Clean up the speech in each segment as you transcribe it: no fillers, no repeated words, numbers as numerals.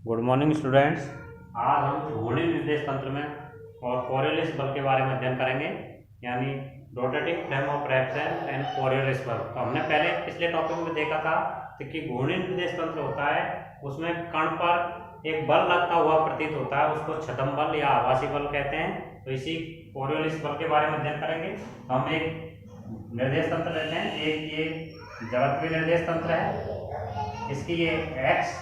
Good morning students. आज हम घूर्णी निर्देश तंत्र में और कोरियोलिस बल के बारे में अध्ययन करेंगे, यानी rotating frame of reference and Coriolis बल। तो हमने पहले पिछले टॉपिक में देखा था कि घूर्णी निर्देश तंत्र होता है, उसमें कण पर एक बल लगता हुआ प्रतीत होता है, उसको छद्म बल या आभासी बल कहते हैं। तो इसी कोरियोलिस बल के बारे में अध्ययन करेंगे। तो हम एक निर्देश तंत्र लेते हैं। एक ये जड़त्वीय निर्देश तंत्र है, इसकी ये एक्स,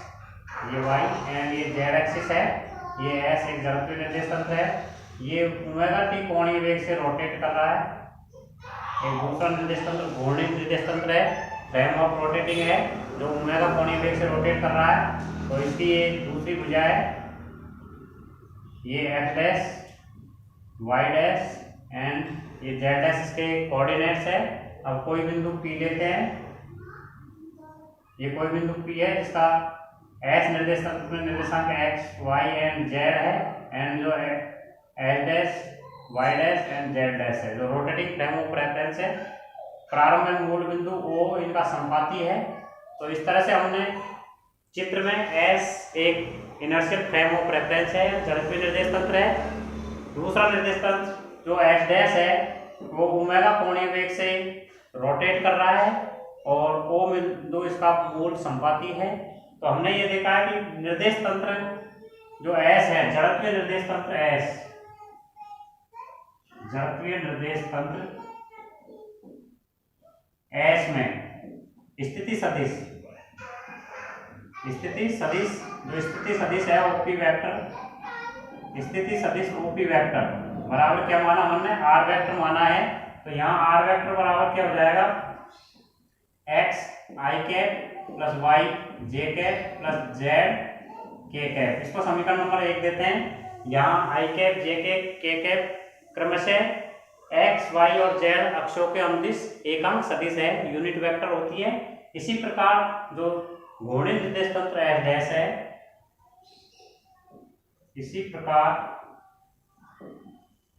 ये y एंड ये z एक्सिस है, ये s एक जड़त्वीय निर्देश तंत्र है। ये ओमेगा टी कोणीय वेग से रोटेट कर रहा है। एक दूसरा निर्देश तंत्र घूर्णी निर्देश तंत्र है, फ्रेम ऑफ रोटेटिंग है, जो ओमेगा कोणीय वेग से रोटेट कर रहा है। तो इसकी ये दूसरी भुजा है, ये x dash, y dash and ये z डैश इसके कोऑर्डिनेट्स है। अब कोई बिंदु P लेते हैं, ये कोई बिंदु P है जिसका एस निर्देश तंत्र में निर्देशांक एक्स, वाई एंड जेड है, एंड जो H dash, Y dash and Z dash है, जो रोटेटिंग फ्रेम ऑफ रेफरेंस है। प्रारंभ में मूल बिंदु ओ इनका संपाती है। तो इस तरह से हमने चित्र में एस एक इनर्शियल फ्रेम ऑफ रेफरेंस है, जड़त्वीय निर्देश तंत्र है। दूसरा निर्देश तंत्र जो एच डैश है वो ओमेगा कोणीय वेग से रोटेट कर रहा है और ओ बिंदु इसका मूल संपाती है। तो हमने ये देखा है कि निर्देश तंत्र जो एस है, जड़त्वीय निर्देश तंत्र एस, जड़त्वीय निर्देश तंत्र एस में स्थिति सदिश, जो स्थिति सदिश है ओपी वेक्टर, स्थिति सदिश ओपी वेक्टर बराबर क्या माना हमने, आर वेक्टर माना है। तो यहाँ आर वेक्टर बराबर क्या हो जाएगा, एक्स आई कैप प्लस वाई जे कैप प्लस जेड के कैप। इसको समीकरण नंबर 1 देते हैं। यहाँ आई कैप, जे कैप, के कैप क्रमशः एक्स, वाई और जेड अक्षों के अनुदिश एकांक सदिश है, यूनिट वेक्टर होती है। इसी प्रकार जो घूर्णी निर्देश तंत्र एच डैश है, इसी प्रकार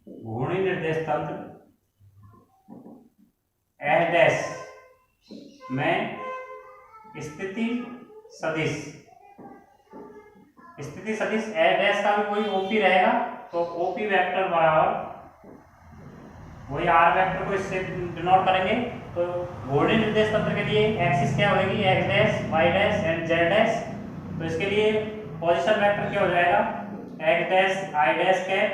घूर्णी निर्देश तंत्र एच डैश में स्थिति सदिश एच डैश का भी कोई ओपी रहेगा, तो ओपी वेक्टर बराबर वही आर वेक्टर को इससे डिनोट करेंगे। तो घूर्णी निर्देश तंत्र के लिए एक्सिस क्या होगी, X dash, Y dash and Z dash. तो इसके लिए पोजीशन वेक्टर क्या हो जाएगा, X dash I dash cap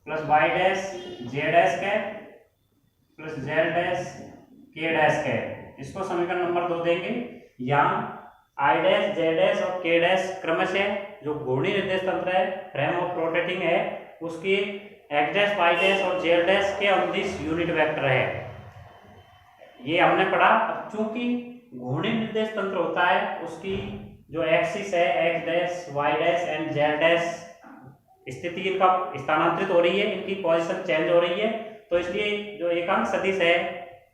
plus Y dash J dash cap plus Z dash K dash cap. इसको समीकरण नंबर 2 देंगे। यहाँ आई डैश, जे डैश और के डैश क्रमशः जो घूर्णी निर्देश तंत्र है, फ्रेम ऑफ रोटेटिंग है, उसकी एक्स डैश, वाई डैश और जेड डैश के अनुदिश यूनिट वेक्टर है। ये हमने पढ़ा। चूंकि घूर्णी निर्देश तंत्र होता है, उसकी जो एक्सिस है X dash, Y dash and Z dash, स्थिति इनका स्थानांतरित हो रही है, इनकी पोजीशन चेंज हो रही है। तो इसलिए जो एकांक सदिश है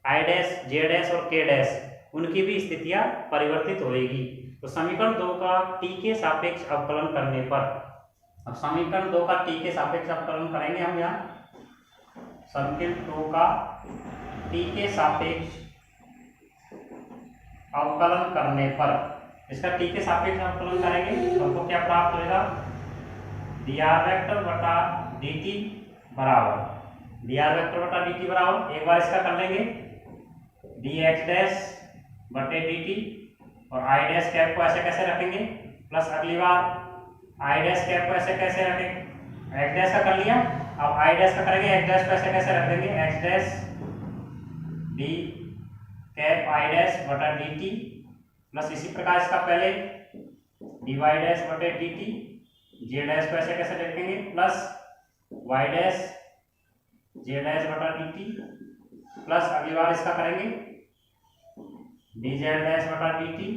आई डैश, जे डैश और के डैश, उनकी भी स्थितियां परिवर्तित होएगी। तो समीकरण 2 का टी के सापेक्ष अवकलन करने पर, अब समीकरण 2 का टी के सापेक्ष अवकलन करेंगे हम। यहाँ समीकरण 2 का टी के सापेक्ष अवकलन करने पर, इसका टी के सापेक्ष अवकलन करेंगे तो हमको क्या प्राप्त होगा, डी आर वेक्टर बटा डी टी बराबर, डी आर वेक्टर बटा डी टी बराबर, एक बार इसका कर लेंगे, डी एक्स डैश बटे डी टी, और आई डैश कैप को ऐसे कैसे रखेंगे, प्लस अगली बार आई डैश कैप को ऐसे कैसे रखेंगे, एक्स डैश का कर लिया, अब आई डैश का करेंगे, एक्स डैश को ऐसे कैसे रख देंगे, x dash D cap I dash बटा डी टी, प्लस इसी प्रकार इसका पहले डी वाई डैश बटे डी टी, जे डैश को ऐसे कैसे रखेंगे, plus Y dash J dash बटा डी टी, प्लस अगली बार इसका करेंगे डी जेड डैश बटा डी टी,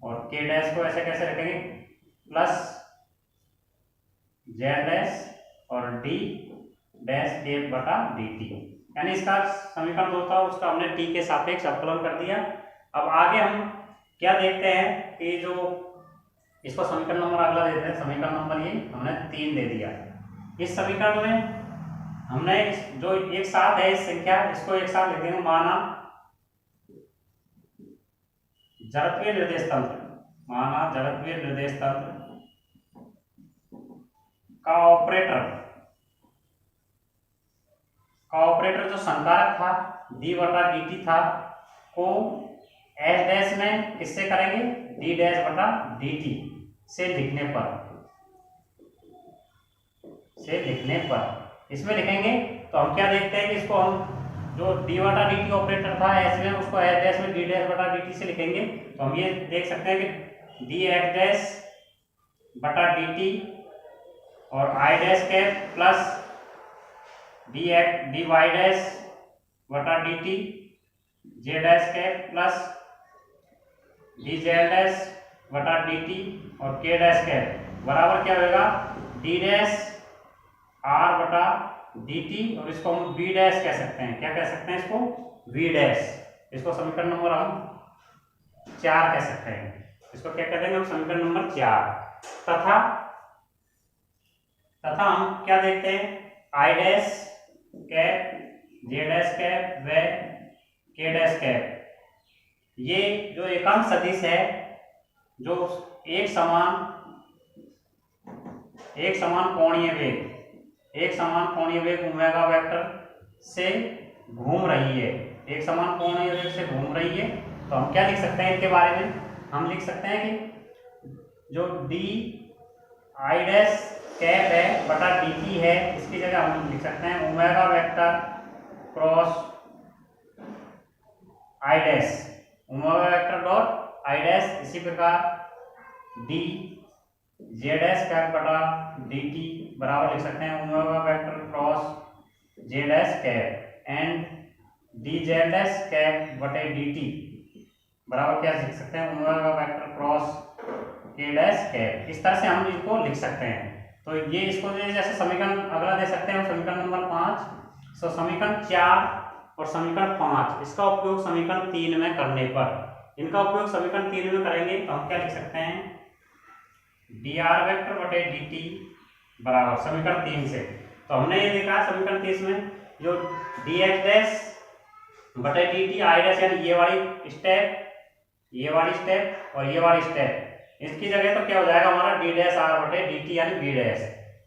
और के डैश को ऐसे कैसे रखेंगे, प्लस जेड डैश और डी डैश के बटा डी टी। यानी इसका समीकरण 2 था, उसका हमने टी के सापेक्ष अवकलन कर दिया। अब आगे हम क्या देखते हैं कि जो इसको समीकरण नंबर अगला देते हैं, समीकरण नंबर ये हमने 3 दे दिया। इस समीकरण में हमने जो एक साथ है इस संख्या, इसको एक साथ लिख देंगे, माना जड़त्वीय निर्देश तंत्र, माना जड़त्वीय निर्देश तंत्र का ऑपरेटर जो संकारक था डी बटा डी टी था को एच डैश में किससे करेंगे, डी डैश बटा डी टी से लिखने पर इसमें लिखेंगे तो हम क्या देखते हैं कि इसको हम जो डी बटा डी टी ऑपरेटर था एच में उसको एच डैश में डी डैश बटा डी टी से लिखेंगे तो हम ये देख सकते हैं कि डी एच डैश बटा डी टी और I dash cap plus D Y dash बटा D T J dash cap plus D Z dash बटा डी टी और के डैश कैप बराबर क्या होगा, डी डैश आर बटा डी टी और इसको हम बी डैश कह सकते हैं। क्या कह सकते हैं इसको, वी डैश। इसको समीकरण नंबर हम 4 कह सकते हैं। इसको क्या कह देंगे हम, समीकरण नंबर 4। तथा हम क्या देखते हैं, आई डैश कैप जे डैश कैप व के डैश कैप ये जो एकांक सदिश है जो एक समान कोणीय वेग ओमेगा वेक्टर से घूम रही है, एक समान कोणीय वेग से घूम रही है। तो हम क्या लिख सकते हैं इनके बारे में, हम लिख सकते हैं कि जो डी आई डैश कैप है बटा डी टी है इसकी जगह हम लिख सकते हैं omega vector cross I dash, omega vector dot I dash. इसी प्रकार डी जे डैश कैप बटा डी टी बराबर लिख सकते हैं omega vector cross J dash cap and D J dash cap बटे डी टी बराबर क्या लिख सकते हैं ओमेगा वेक्टर क्रॉस के डैश कैप। इस तरह से हम इसको लिख सकते हैं। तो ये इसको जैसे समीकरण अगला दे सकते हैं समीकरण नंबर 5। सो समीकरण 4 और समीकरण 5 इसका उपयोग समीकरण 3 में करने पर, इनका उपयोग समीकरण 3 में करेंगे तो हम क्या लिख सकते हैं, डी आर वेक्टर बटे डी टी बराबर समीकरण 3 से। तो हमने ये देखा समीकरण 30 में जो डी एक्स डैश बटे डी टी आई डैश यानी ये वाली स्टेप और ये वाली स्टेप, इसकी जगह तो क्या हो जाएगा हमारा डी डैश आर बटे डी टी यानी बी डैश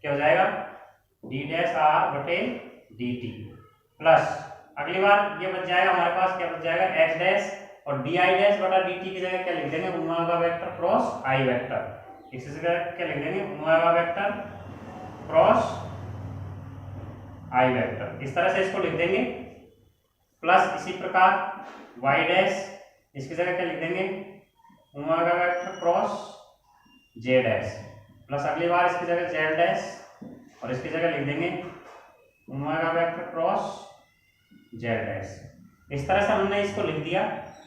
क्या हो जाएगा, डी डैश आर बटे डी टी प्लस अगली बार ये बच जाएगा हमारे पास क्या बच जाएगा एच डैश और डी आई डैश बटा डी टी की जगह क्या लिख देंगे ओमेगा वेक्टर क्रॉस आई वेक्टर। इसी जगह क्या लिख देंगे ओमेगा वेक्टर क्रॉस आई वेक्टर, इस तरह से इसको लिख देंगे। प्लस इसी प्रकार वाई डैश इसकी जगह क्या लिख देंगे ओमेगा वेक्टर क्रॉस जे डैश प्लस अगली बार इसकी जगह जेड डैश और इसकी जगह लिख देंगे omega vector cross Z dash. इस तरह से हमने इसको लिख दिया।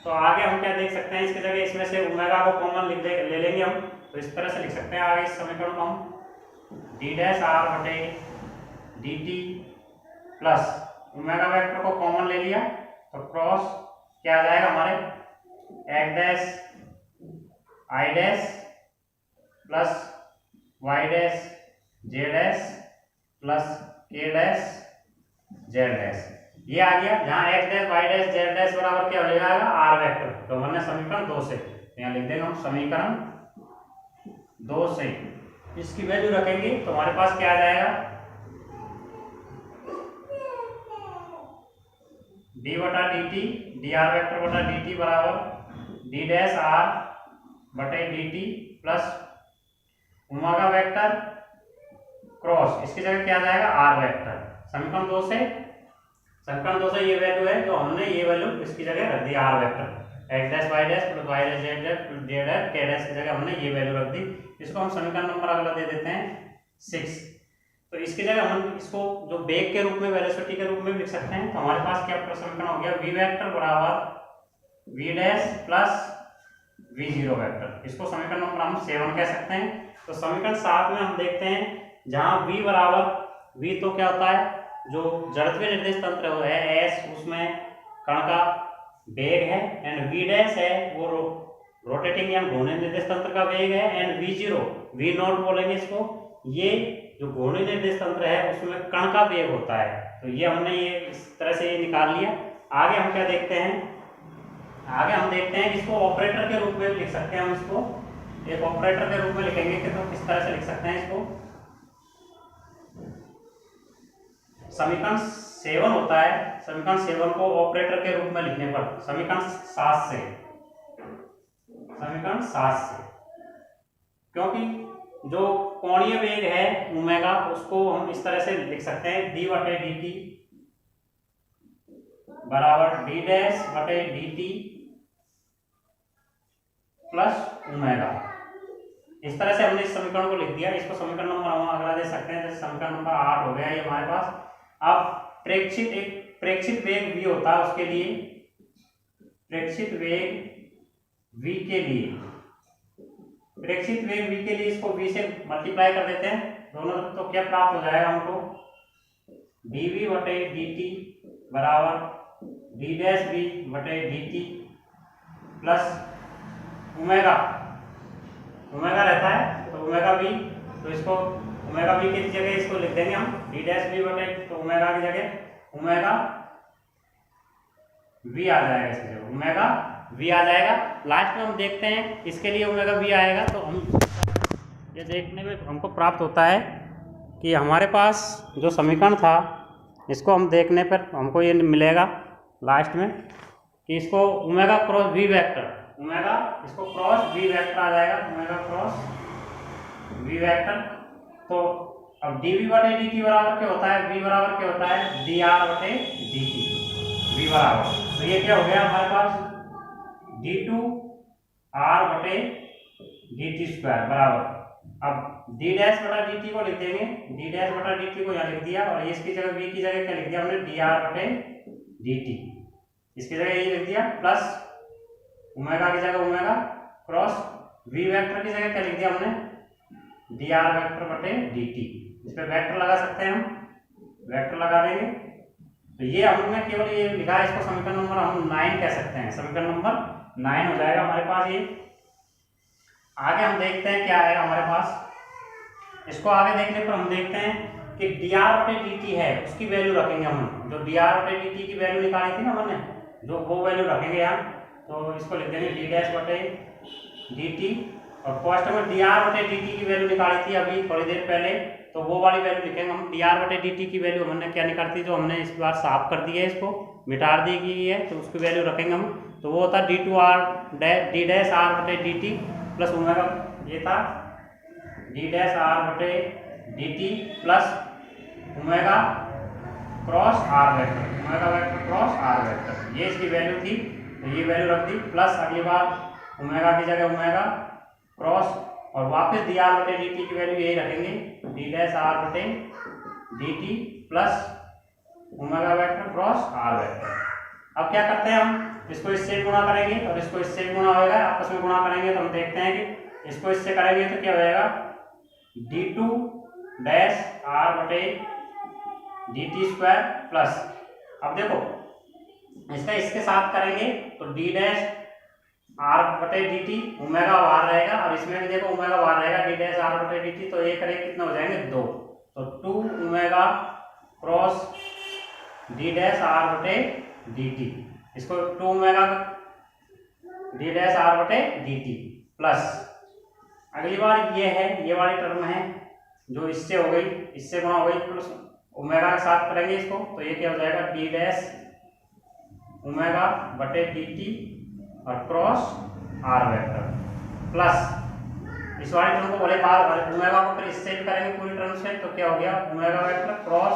तो आगे हम क्या देख सकते हैं, इसकी जगह इसमें से ओमेगा को कॉमन ले लेंगे हम, तो इस तरह से लिख सकते हैं आगे इस समीकरण को हम डी डैश आर बटे D T plus omega vector को कॉमन ले लिया तो क्रॉस क्या आ जाएगा हमारे X dash I dash plus Y dash J dash plus K dash Z dash. ये आ गया जहां X dash Y dash Z dash बराबर क्या हो जाएगा आर वेक्टर। तो हमने समीकरण 2 से यहाँ लिख देंगे हम समीकरण 2 से इसकी वैल्यू रखेंगे तो हमारे पास क्या आ जाएगा डी बटा D T D R vector बटा डी टी बराबर डी डैश आर बटे D T plus omega vector cross इसकी जगह क्या आ जाएगा आर वेक्टर। समीकरण 2 से ये वैल्यू है जो हमने ये वैल्यू इसकी जगह रख दी R vector X dash Y dash plus Y dash Z dash plus Z dash K dash की जगह हमने ये वैल्यू रख दी। इसको हम समीकरण नंबर अगला दे देते हैं 6। तो इसकी जगह हम इसको जो वेग के रूप में वेलोसिटी के रूप में लिख सकते हैं। तो हमारे पास क्या समीकरण हो गया वी वेक्टर बराबर V dash plus V zero vector. इसको समीकरण नंबर हम 7 कह सकते हैं। तो समीकरण 7 में हम देखते हैं जहां v बराबर v तो क्या होता है जो जड़त्वीय निर्देश तंत्र है एस उसमें कण का वेग है एंड v डैश है वो रोटेटिंग या घूर्णन निर्देश तंत्र का वेग है and v zero v not बोलेंगे इसको, ये जो घूर्णन निर्देश तंत्र है उसमें कण का वेग होता है। तो ये हमने ये इस तरह से ये निकाल लिया। आगे हम क्या देखते हैं, आगे हम देखते हैं इसको ऑपरेटर के रूप में लिख सकते हैं। हम इसको एक ऑपरेटर के रूप में लिखेंगे कि तो किस तरह से लिख सकते हैं इसको समीकरण 7 होता है, समीकरण 7 को ऑपरेटर के रूप में लिखने पर समीकरण 7 से, क्योंकि जो कोणीय वेग है ओमेगा उसको हम इस तरह से लिख सकते हैं डी बटे डी टी बराबर डी डैश बटे डी टी प्लस ओमेगा। इस तरह से हमने इस समीकरण को लिख दिया। इसको समीकरण नंबर हम अगला दे सकते हैं, जैसे समीकरण नंबर 8 हो गया ये हमारे पास। अब प्रेक्षित वेग v होता है, उसके लिए प्रेक्षित वेग v के लिए इसको v से मल्टीप्लाई कर देते हैं दोनों तरफ, तो क्या प्राप्त हो जाएगा हमको dv बटे dt बराबर d डैश v बटे dt प्लस ओमेगा रहता है तो ओमेगा v, तो इसको ओमेगा v की जगह इसको लिख देंगे हम d डैश v बटे, तो ओमेगा की जगह ओमेगा v आ जाएगा, इसकी जगह ओमेगा v आ जाएगा। लास्ट में हम देखते हैं इसके लिए ओमेगा v आएगा, तो हम ये देखने में हमको प्राप्त होता है कि हमारे पास जो समीकरण था इसको हम देखने पर हमको ये मिलेगा लास्ट में कि इसको omega cross v vector, omega इसको क्रॉस v वेक्टर आ जाएगा, ओमेगा क्रॉस v वेक्टर। तो अब dv बटे dt बराबर क्या होता है, v बराबर क्या होता है dr बटे dt, v बराबर, तो ये क्या हो गया हमारे पास d2r बटे dt स्क्वायर बराबर, अब d डैश बटा dt को लिख देंगे, d डैश बटा dt को यहाँ लिख दिया, और ये इसकी जगह v की जगह क्या लिख दिया हमने dr बटे dt, इसकी जगह ये लिख दिया, प्लस ओमेगा की जगह ओमेगा क्रॉस v वेक्टर की जगह क्या लिख दिया हमने dr वेक्टर बटे dt। इस पे वेक्टर लगा सकते हैं हम, वेक्टर लगा देंगे, तो ये हमने केवल ये लिखा है, इसको समीकरण नंबर हम 9 कह सकते हैं, समीकरण नंबर 9 हो जाएगा हमारे पास ये। आगे हम देखते हैं क्या है हमारे पास। इसको आगे देखने पर हम देखते हैं कि dr बटे dt है, उसकी वैल्यू रखेंगे हम, जो dr बटे dt की वैल्यू निकाली थी ना हमने, जो वो वैल्यू रखेंगे यहाँ, तो इसको लिख देंगे d डैश बटे dt, और फर्स्ट में dr बटे dt की वैल्यू निकाली थी अभी थोड़ी देर पहले, तो वो वाली वैल्यू लिखेंगे हम। dr बटे dt की वैल्यू हमने क्या निकाली थी, जो हमने इस बार साफ कर दी है, इसको मिटा दी गई है, तो उसकी वैल्यू रखेंगे हम, तो वो होता d डैश r बटे dt प्लस ओमेगा, ये था d डैश r बटे dt plus omega cross r vector, omega vector cross r vector, ये इसकी वैल्यू थी, तो ये वैल्यू रख दी, प्लस अगली बार ओमेगा की जगह ओमेगा क्रॉस, और वापस dr बटे dt की वैल्यू यही रखेंगे d डैश r बटे dt plus omega vector cross r vector. अब क्या करते हैं हम, इसको इससे गुणा करेंगे और इसको इससे गुणा होगा, आपस में गुणा करेंगे, तो हम देखते हैं कि इसको इससे करेंगे तो क्या हो जाएगा d2 डैश r बटे dt स्क्वायर प्लस, अब देखो इसका इसके साथ करेंगे तो d डैश r बटे dt ओमेगा r रहेगा, और इसमें भी देखो ओमेगा r रहेगा d डैश r बटे dt, तो ये करेंगे कितना हो जाएंगे 2, तो 2 omega cross d dash r बटे dt, इसको 2 ओमेगा d डैश r बटे dt प्लस अगली बार ये है, ये वाली टर्म है जो इससे हो गई, इससे गुणा हो गई, प्लस ओमेगा के साथ करेंगे इसको, तो ये क्या हो जाएगा d डैश ओमेगा बटे dt और क्रॉस r वेक्टर प्लस इस वाली टर्म को बोले बार ओमेगा को फिर इससे भी करेंगे पूरी टर्म से, तो क्या हो गया omega vector cross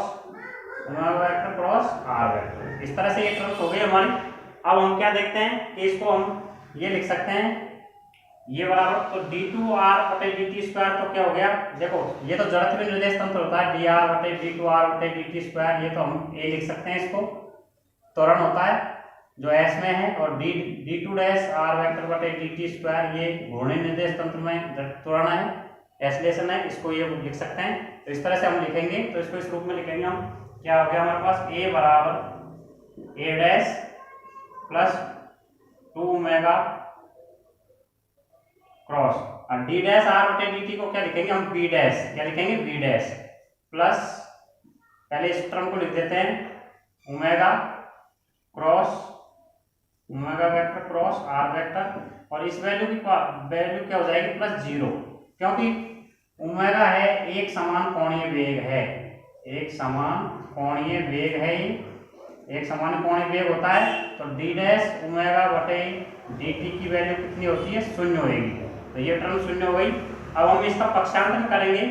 r vector. इस तरह से ये टर्म हो गई हमारी। अब हम क्या देखते हैं कि इसको हम ये लिख सकते हैं ये बराबर, तो d2r बटे dt स्क्वायर, तो क्या हो गया देखो, ये तो जड़त्वीय निर्देश तंत्र होता है dr बटे d2r बटे dt स्क्वायर, ये तो हम ए लिख सकते हैं, इसको त्वरण होता है जो s में है, और d2 डैश r वेक्टर बटे dt स्क्वायर ये घूर्णी निर्देश तंत्र में त्वरण है, एसलेशन है, इसको ये लिख सकते हैं। तो इस तरह से हम लिखेंगे, तो इसको इस रूप में लिखेंगे हम, क्या हो गया हमारे पास a बराबर a dash plus 2 omega cross, और d डैश r बटे dt को क्या लिखेंगे हम b डैश, क्या लिखेंगे b डैश प्लस, पहले इस टर्म को लिख देते हैं omega cross omega vector cross r vector, और इस वैल्यू की वैल्यू क्या हो जाएगी प्लस 0, क्योंकि ओमेगा है एक समान कोणीय वेग है, एक समान कोणीय वेग है ये, एक समान कोणीय वेग होता है, तो डी डैश ओमेगा बटे डी टी की वैल्यू कितनी होती है, 0 होगी। तो ये टर्म 0 हो गई। अब हम इसका पक्षांतरण करेंगे,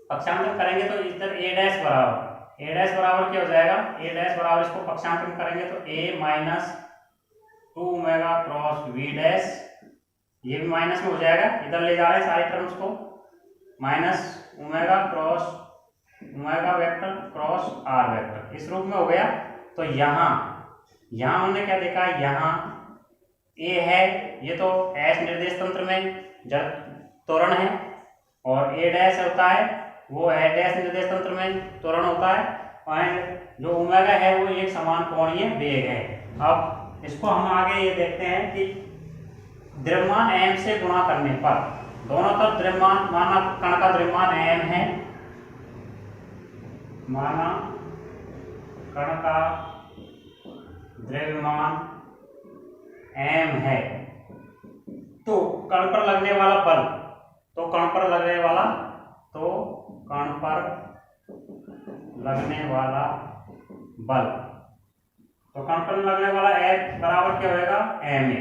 पक्षांतरण करेंगे तो इधर ए डैश बराबर क्या हो जाएगा, ए डैश बराबर इसको पक्षांतरण करेंगे तो A minus 2 omega cross V dash, ये भी माइनस में हो जाएगा, इधर ले जा रहे हैं सारे टर्म्स को, minus omega cross omega vector cross R vector, इस रूप में हो गया। तो यहाँ हमने क्या देखा, यहाँ ए है, ये तो एस निर्देश तंत्र में जड़ त्वरण है, और ए डैश होता है वो है डैश निर्देश तंत्र में त्वरण होता है, एंड जो ओमेगा है वो एक समान कोणीय वेग है। अब इसको हम आगे ये देखते हैं कि द्रव्यमान m से गुणा करने पर दोनों तरफ द्रव्यमान, माना कण का द्रव्यमान m है, माना कण का द्रव्यमान m है, तो कण पर लगने वाला बल, तो कण पर लगने वाला बल, तो कण पर लगने वाला F बराबर क्या होगा, ma।